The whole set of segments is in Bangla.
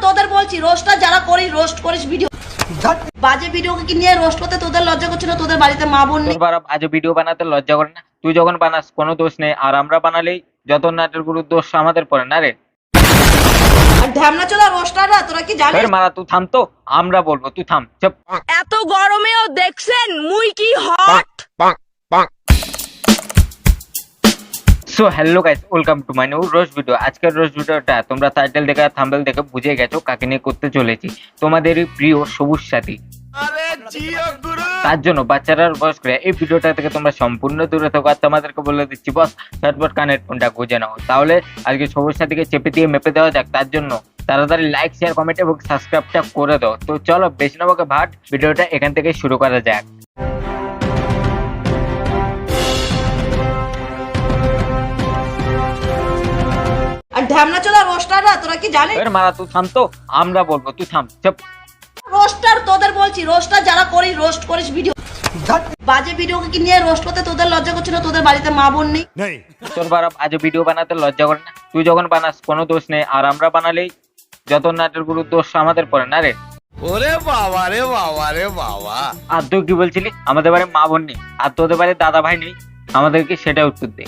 তোদের বলছি রোস্টার যারা করিস রোস্ট করিস ভিডিও বাজে ভিডিওকে কি নিয়ে রোস্ট করতে তোদের লজ্জা করছিল? তোদের বাড়িতে মা বোন নেই? তোর বারা আজও ভিডিও বানাতে লজ্জা করে না? তুই যখন বানাস কোনো দোষ নেই, আর আমরা বানালেই যত নাটের গুরু দোষ আমাদের পড়ে না রে। আর ঢ্যামনা চোদা রোস্টাররা তোরা কি জানিস? ফের মারা তুই থাম তো, আমরা বলবো, তুই থাম চুপ। এত গরমেও দেখছেন মুই কি hot. So hello guys, welcome to my new roast video. আজকের রোস্ট ভিডিওটা তোমরা টাইটেল দেখে থাম্বনেল দেখে বুঝে গেছো কাকে নিয়ে করতে চলেছি। তোমাদেরই প্রিয় সবুজ সাথী। তার জন্য বাচ্চারা বয়স করে এই ভিডিওটা থেকে তোমরা সম্পূর্ণ দূরে থাকো। আর তোমাদেরকে বলে দিচ্ছি বস ঝটপট কানের ফোনটা গুঁজে নাও, তাহলে আজকে সবুজ সাথীকে চেপে দিয়ে মেপে দেওয়া যাক। তার জন্য তাড়াতাড়ি লাইক শেয়ার কমেন্ট এবং সাবস্ক্রাইবটা করে দাও। তো চলো বেশি না বকে ভাট, ভিডিওটা এখান থেকে শুরু করা যাক। আর ঢ্যামনা চোদা রোস্টাররা তোরা কি জানিস? ফের মারা তুই থাম তো, আমরা বলবো, তুই থাম চুপ। রোস্টার তোদের বলছি রোস্টার যারা করিস রোস্ট করিস ভিডিও বাজে ভিডিওকে কি নিয়ে রোস্ট করতে তোদের লজ্জা করছিল? তোদের বাড়িতে মা বোন নেই? তোর বারা আজও ভিডিও বানাতে লজ্জা করে না? তুই যখন বানাস কোনো দোষ নেই, আর আমরা বানালেই যত নাটের গুরু দোষ আমাদের পড়ে না রে। ওরে বাবা রে বাবা রে বাবা। আর তুই কি বলছিলি আমাদের বাড়ি মা বোন নেই আর তোদের বাড়ি দাদা ভাই নেই? আমাদেরকে সেটা উত্তর দে।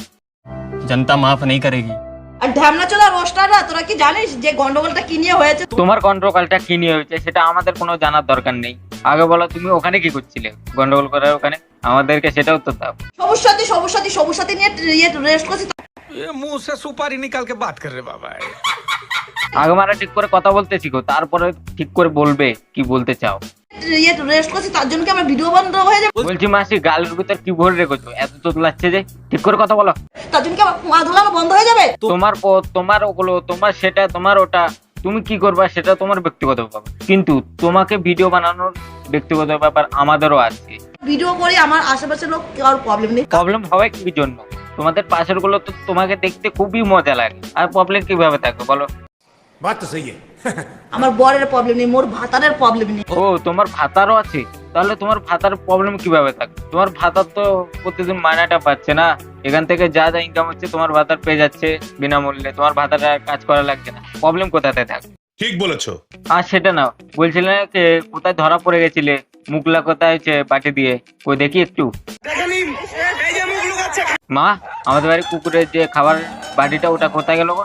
जनता माफ नहीं करेगी। আর ঢ্যামনা চোদা রোস্টাররা তোরা কি জানিস যে গন্ডগোলটা কি নিয়ে হয়েছে? তোমার গন্ডগোলটা কি নিয়ে হয়েছে সেটা আমাদের কোনো জানার দরকার নেই। আগে বলো তুমি ওখানে কি করছিলে গন্ডগোল করার ওখানে, আমাদেরকে সেটা উত্তর দাও। সবুজ সাথী নিয়ে রেস্ট করছি। ये मुंह से सुपारी निकाल के बात कर रहे बाबा। আগে মারা ঠিক করে কথা বলতে শিখো, তারপরে ঠিক করে বলবে কি বলতে চাও। রেস্ট করছি তার জন্য কি আমার ভিডিও বন্ধ হয়ে যাবে? বলছি মাসি গালের ভিতর কি ভরে রেখেছো? এত তো লাগছে যে, ঠিক করে কথা বলো। তার জন্য কি আমার মা ধুলানো বন্ধ হয়ে যাবে? তোমার পথ, তোমার ওগুলো, তোমার সেটা, তোমার ওটা, তুমি কি করবা সেটা তোমার ব্যক্তিগত ব্যাপার, কিন্তু তোমাকে ভিডিও বানানোর ব্যক্তিগত ব্যাপার আমাদেরও আছে। ভিডিও করি আমার আশেপাশের লোক কারোর প্রবলেম নেই। প্রবলেম হবে কি জন্য? তোমাদের পাশের গুলো তো তোমাকে দেখতে খুবই মজা লাগে, আর প্রবলেম কিভাবে থাকবে বলো? बात तो सही है। আমার বরের প্রবলেম নেই, মোর ভাতারের প্রবলেম নেই। ও তোমার ভাতারও আছে? তাহলে তোমার ভাতার প্রবলেম কিভাবে থাকবে? তোমার ভাতার তো প্রতিদিন মায়নাটা পাচ্ছে না, এখান থেকে যা যা ইনকাম হচ্ছে তোমার ভাতার পেয়ে যাচ্ছে বিনামূল্যে, তোমার ভাতাটা কাজ করা লাগছে না, প্রবলেম কোথাতে থাকবে? ঠিক বলেছো। আর সেটা না, বলছিলে না যে কোথায় ধরা পড়ে গেছিলে, মুখলা কোথায় হচ্ছে বাটি দিয়ে, ওই দেখি একটু। মা আমাদের বাড়ি কুকুরের যে খাবার বাটিটা ওটা কোথায় গেল গো?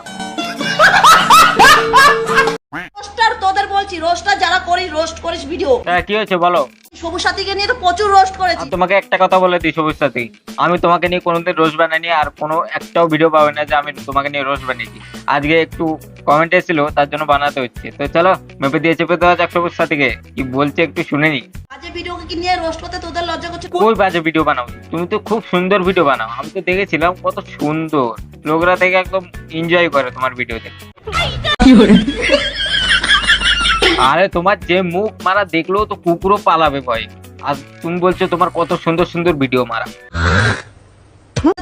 রোস্টার তোদের বলছি রোস্টার যারা করিস রোস্ট করিস ভিডিও কি হয়েছে বলো? সবুজ সাথীকে নিয়ে তো প্রচুর রোস্ট করেছি। আর তোমাকে একটা কথা বলে দিই সবুজ সাথী, আমি তোমাকে নিয়ে কোনোদিন রোস্ট বানাইনি, আর কোনো একটাও ভিডিও পাবে না যে আমি তোমাকে নিয়ে রোস্ট বানিয়েছি। আজকে একটু কমেন্ট এসেছিল তার জন্য বানাতে হচ্ছে। তো চলো মেপে দিয়ে চেপে দেওয়া যাক সবুজ সাথীকে, কি বলছে একটু শুনে নি। বাজে ভিডিওকে কি নিয়ে রোস্ট করতে তোদের লজ্জা করছে? কই বাজে ভিডিও বানাও? তুমি তো খুব সুন্দর ভিডিও বানাও, আমি তো দেখেছিলাম কত সুন্দর, লোকরা থেকে একদম এনজয় করে তোমার ভিডিও দেখে। আরে তোমার যে মুখ মারা দেখলেও তো কুকুরও পালাবে ভয়, আর তুমি বলছো তোমার কত সুন্দর সুন্দর ভিডিও মারা।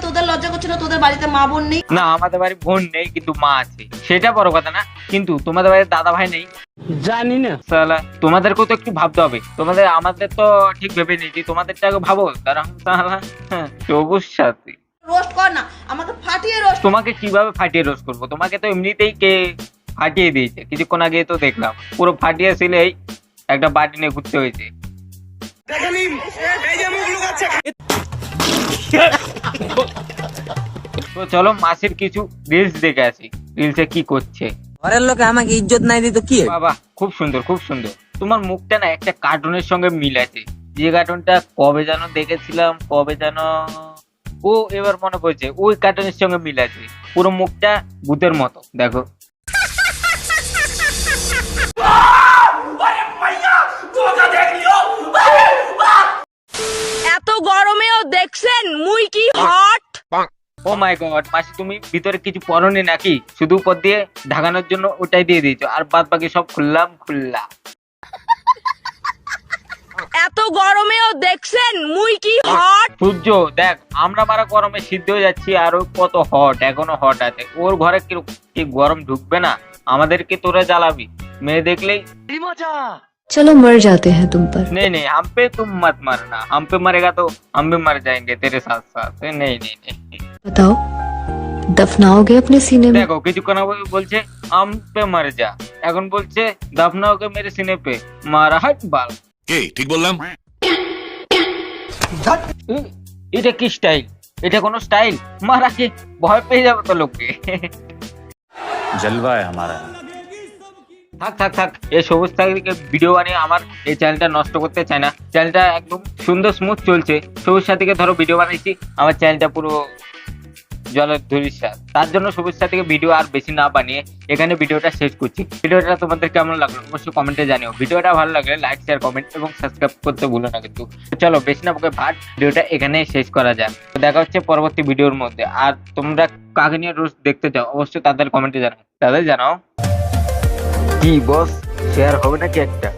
তোদের লজ্জা করছে না? তোদের বাড়িতে মা বোন নেই? না আমাদের বাড়ি বোন নেই কিন্তু মা আছে, সেটা বড় কথা না, কিন্তু তোমাদের বাড়ির দাদা ভাই নেই? জানি না সালা তোমাদেরকেও তো একটু ভাবতে হবে। তোমাদের আমাদের তো ঠিক ভেবে নিয়েছি, তোমাদেরটা আগে ভাবো। তারা সালা সবুজ সাথী রোস্ট কর না, আমাকে ফাটিয়ে রোস্ট। তোমাকে কিভাবে ফাটিয়ে রোস্ট করবো? তোমাকে তো এমনিতেই কে ফাটিয়ে দিয়েছে, কিছুক্ষণ আগে তো দেখলাম পুরো ফাটিয়ে ছিলেই একটা বাটি নিয়ে ঘুরতে হয়েছে। তো চলো মাসির কিছু রিলস দেখে আসি, রিলসে কি করছে। ঘরের লোকে আমাকে ইজ্জত নাই দিত কি? বাবা খুব সুন্দর খুব সুন্দর, তোমার মুখটা না একটা কার্টুনের সঙ্গে মিল আছে। যে কার্টুনটা কবে যেন দেখেছিলাম, কবে যেন, ও এবার মনে পড়ছে, ওই কার্টুনের সঙ্গে মিল আছে, পুরো মুখটা ভূতের মতো। দেখো এত গরমেও দেখছেন মুই কি হট। ও মাই গড, মাসি তুমি ভিতরে কিছু পরনি নাকি? শুধু উপর দিয়ে ঢাকানোর জন্য ওটাই দিয়ে দিয়েছো, আর বাদ বাকি সব খুললাম খুললা। এত গরমেও দেখছেন মুই কি হট। সূর্য দেখ, আমরা মারা গরমে সিদ্ধ হয়ে যাচ্ছি, আর ও কত হট, এখনো হট আছে। ওর ঘরে কি গরম ঢুকবে না? আমাদেরকে তোরা জ্বালাবি, মেয়ে দেখলেই। चलो मर जाते हैं तुम पर। नहीं नहीं हम पे तुम मत मरना, हम पे मरेगा तो हम भी मर जाएंगे तेरे साथ साथ। नहीं नहीं नहीं बताओ दफनाओगे अपने सीने में দেখো কিছুক্ষণ আগে বলছে আম পে মার যা, এখন বলছে দফনাওকে মেরে সিনে পে মারা হাট বাল। কে ঠিক বললাম? এটা কি স্টাইল? এটা কোনো স্টাইল? মারা কি ভয় পেয়ে যাবে তো লোককে। জলवा है हमारा। থাক থাক থাক, এই সবুজ সাথীকে ভিডিও বানিয়ে আমার এই চ্যানেলটা নষ্ট করতে চাই না। চ্যানেলটা একদম সুন্দর স্মুথ চলছে। সবুজ সাথীকে ধরো ভিডিও বানাইছি, আমার চ্যানেলটা পুরো জলের ধরির সাথ। তার জন্য সবুজ সাথীকে ভিডিও আর বেশি না বানিয়ে এখানে ভিডিওটা শেষ করছি। ভিডিওটা তোমাদের কেমন লাগলো অবশ্যই কমেন্টে জানিও। ভিডিওটা ভালো লাগলে লাইক শেয়ার কমেন্ট এবং সাবস্ক্রাইব করতে ভুলো না কিন্তু। চলো বেশি না বকে ভাট, ভিডিওটা এখানে শেষ করা যাক। তো দেখা হচ্ছে পরবর্তী ভিডিওর মধ্যে। আর তোমরা কাকে নিয়ে রোজ দেখতে চাও অবশ্যই তাদের কমেন্টে জানাও। কি বস, শেয়ার হবে নাকি একটা?